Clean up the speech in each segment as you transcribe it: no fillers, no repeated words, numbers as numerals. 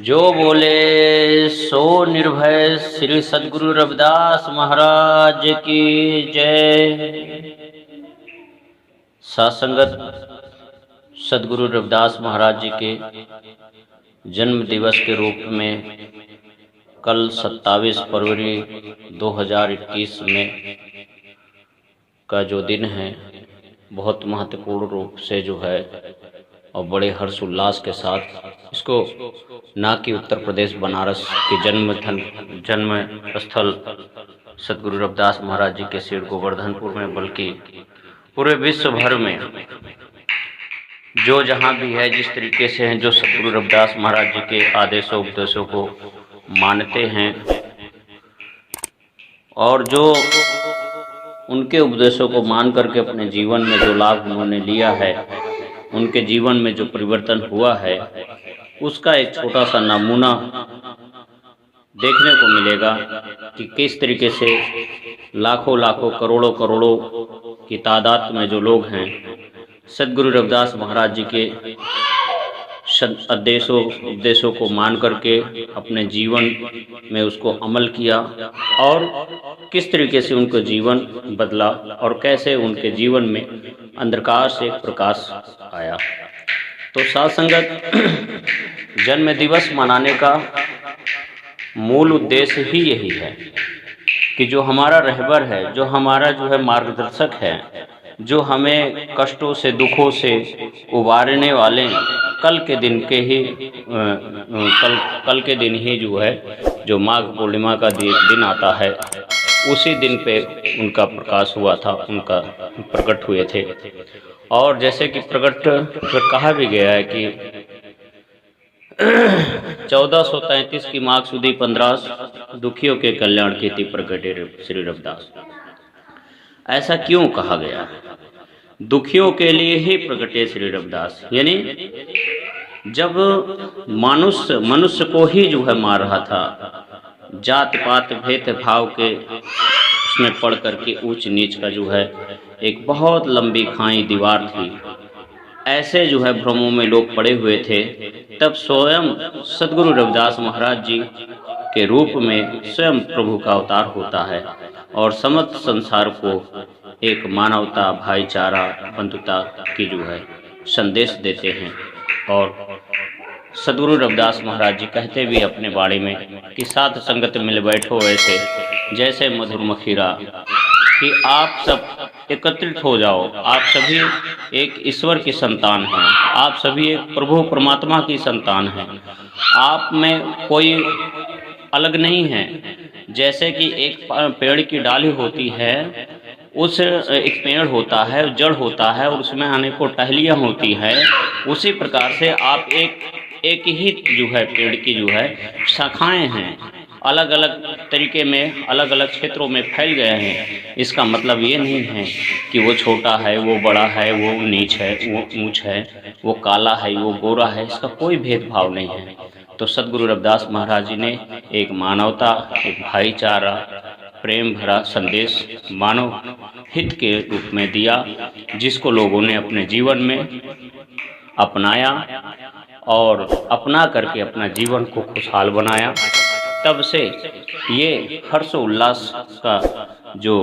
जो बोले सो निर्भय। श्री सद्गुरु रविदास महाराज की जय। सासंगत सद्गुरु रविदास महाराज जी के जन्म दिवस के रूप में कल 27 फरवरी 2021 में का जो दिन है बहुत महत्वपूर्ण रूप से जो है और बड़े हर्षोल्लास के साथ इसको ना कि उत्तर प्रदेश बनारस के जन्म स्थल सद्गुरु रविदास महाराज जी के सिर गोवर्धनपुर में बल्कि पूरे विश्व भर में जो जहाँ भी है जिस तरीके से हैं जो सद्गुरु रविदास महाराज जी के आदेशों उपदेशों को मानते हैं और जो उनके उपदेशों को मान करके अपने जीवन में जो लाभ उन्होंने लिया है, उनके जीवन में जो परिवर्तन हुआ है, उसका एक छोटा सा नमूना देखने को मिलेगा कि किस तरीके से लाखों लाखों करोड़ों करोड़ों की तादाद में जो लोग हैं सद्गुरु रविदास महाराज जी के उपदेशों को मान करके अपने जीवन में उसको अमल किया और किस तरीके से उनका जीवन बदला और कैसे उनके जीवन में अंधकार से एक प्रकाश आया। तो साथ संगत जन्म दिवस मनाने का मूल उद्देश्य ही यही है कि जो हमारा रहबर है, जो हमारा जो है मार्गदर्शक है, जो हमें कष्टों से दुखों से उबारने वाले कल के दिन ही जो है जो माघ पूर्णिमा का दिन आता है उसी दिन पे उनका प्रकाश हुआ था, उनका प्रकट हुए थे। और जैसे कि प्रकट कहा भी गया है कि 1433 की माघ सुदी 15 दुखियों के कल्याण की थी प्रकटे श्री रविदास। ऐसा क्यों कहा गया? दुखियों के लिए ही प्रकटे श्री रविदास, यानी जब मनुष्य को ही जो है मार रहा था, जात पात भेद भाव के उसमें पढ़ करके ऊंच नीच का जो है एक बहुत लंबी खाई दीवार थी, ऐसे जो है भ्रमों में लोग पड़े हुए थे। तब स्वयं सद्गुरु रविदास महाराज जी के रूप में स्वयं प्रभु का अवतार होता है और समस्त संसार को एक मानवता, भाईचारा, बंधुता की जो है संदेश देते हैं। और सद्गुरु रविदास महाराज जी कहते भी अपने बारे में कि साथ संगत मिल बैठो ऐसे जैसे मधुर मखीरा, कि आप सब एकत्रित हो जाओ, आप सभी एक ईश्वर की संतान हैं, आप सभी एक प्रभु परमात्मा की संतान हैं, आप में कोई अलग नहीं है। जैसे कि एक पेड़ की डाली होती है, उस एक पेड़ होता है, जड़ होता है और उसमें अनेकों टहलियाँ होती हैं, उसी प्रकार से आप एक ही जो है पेड़ की जो है शाखाएं हैं, अलग अलग तरीके में अलग अलग क्षेत्रों में फैल गए हैं। इसका मतलब ये नहीं है कि वो छोटा है, वो बड़ा है, वो नीच है, वो ऊंच है, वो काला है, वो गोरा है, इसका कोई भेदभाव नहीं है। तो सद्गुरु रविदास महाराज जी ने एक मानवता, एक भाईचारा, प्रेम भरा संदेश मानव हित के रूप में दिया, जिसको लोगों ने अपने जीवन में अपनाया और अपना करके अपना जीवन को खुशहाल बनाया। तब से ये हर्षोल्लास का जो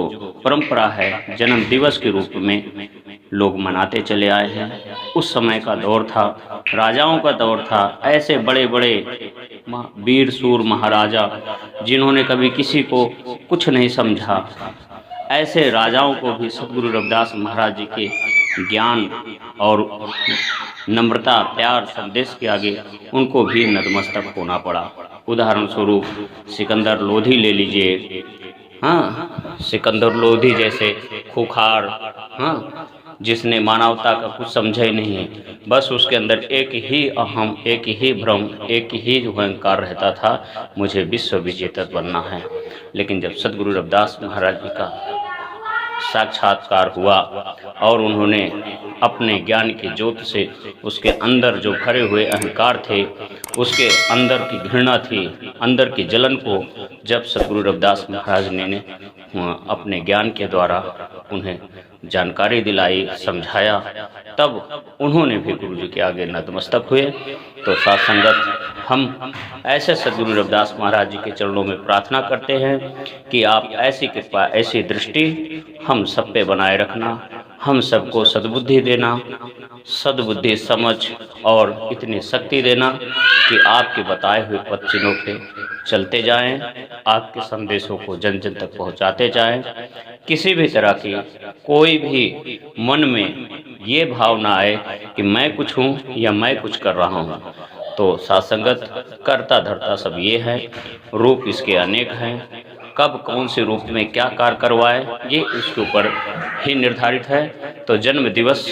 परंपरा है जन्म दिवस के रूप में लोग मनाते चले आए हैं। उस समय का दौर था, राजाओं का दौर था, ऐसे बड़े बड़े वीर सूर महाराजा जिन्होंने कभी किसी को कुछ नहीं समझा, ऐसे राजाओं को भी सद्गुरु रविदास महाराज जी के ज्ञान और नम्रता, प्यार, संदेश के आगे उनको भी नतमस्तक होना पड़ा। उदाहरण स्वरूप सिकंदर लोधी ले लीजिए, हाँ, सिकंदर लोधी जैसे खूंखार, हाँ, जिसने मानवता का कुछ समझा ही नहीं, बस उसके अंदर एक ही अहम, एक ही भ्रम, एक ही अहंकार रहता था, मुझे विश्व विजेता बनना है। लेकिन जब सद्गुरु रविदास महाराज जी का साक्षात्कार हुआ और उन्होंने अपने ज्ञान की ज्योत से उसके अंदर जो भरे हुए अहंकार थे, उसके अंदर की घृणा थी, अंदर की जलन को जब सद्गुरु रविदास महाराज ने अपने ज्ञान के द्वारा उन्हें जानकारी दिलाई, समझाया, तब उन्होंने भी गुरु जी के आगे नतमस्तक हुए। तो साथ संगत हम ऐसे सद्गुरु रविदास महाराज जी के चरणों में प्रार्थना करते हैं कि आप ऐसी कृपा, ऐसी दृष्टि हम सब पे बनाए रखना, हम सबको सद्बुद्धि देना, सद्बुद्धि समझ और इतनी शक्ति देना कि आपके बताए हुए पद चिन्हों पे चलते जाएं, आपके संदेशों को जन जन तक पहुंचाते जाएं। किसी भी तरह की कोई भी मन में ये भाव ना आए कि मैं कुछ हूँ या मैं कुछ कर रहा हूँ। तो साथ संगत करता धरता सब ये है, रूप इसके अनेक हैं, कब कौन से रूप में क्या कार्य करवाए ये इसके ऊपर ही निर्धारित है। तो जन्म दिवस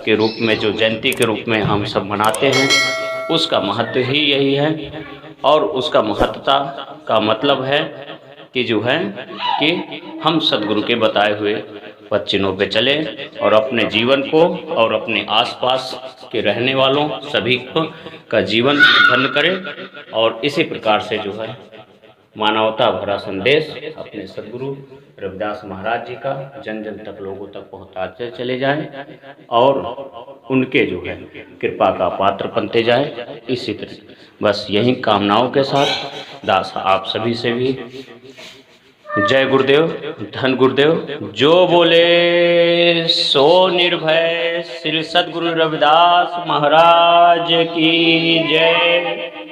के रूप में, जो जयंती के रूप में हम सब मनाते हैं, उसका महत्व ही यही है। और उसका महत्वता का मतलब है कि जो है कि हम सद्गुरु के बताए हुए पद चिन्हों पे चले और अपने जीवन को और अपने आसपास के रहने वालों सभी का जीवन धन्य करें। और इसी प्रकार से जो है मानवता भरा संदेश अपने सद्गुरु रविदास महाराज जी का जन जन तक, लोगों तक पहुंचाते चले जाएं और उनके जो है कृपा का पात्र बनते जाए। इसी तरह बस यही कामनाओं के साथ दास आप सभी से भी जय गुरुदेव, धन गुरुदेव। जो बोले सो निर्भय, श्री सद्गुरु रविदास महाराज की जय।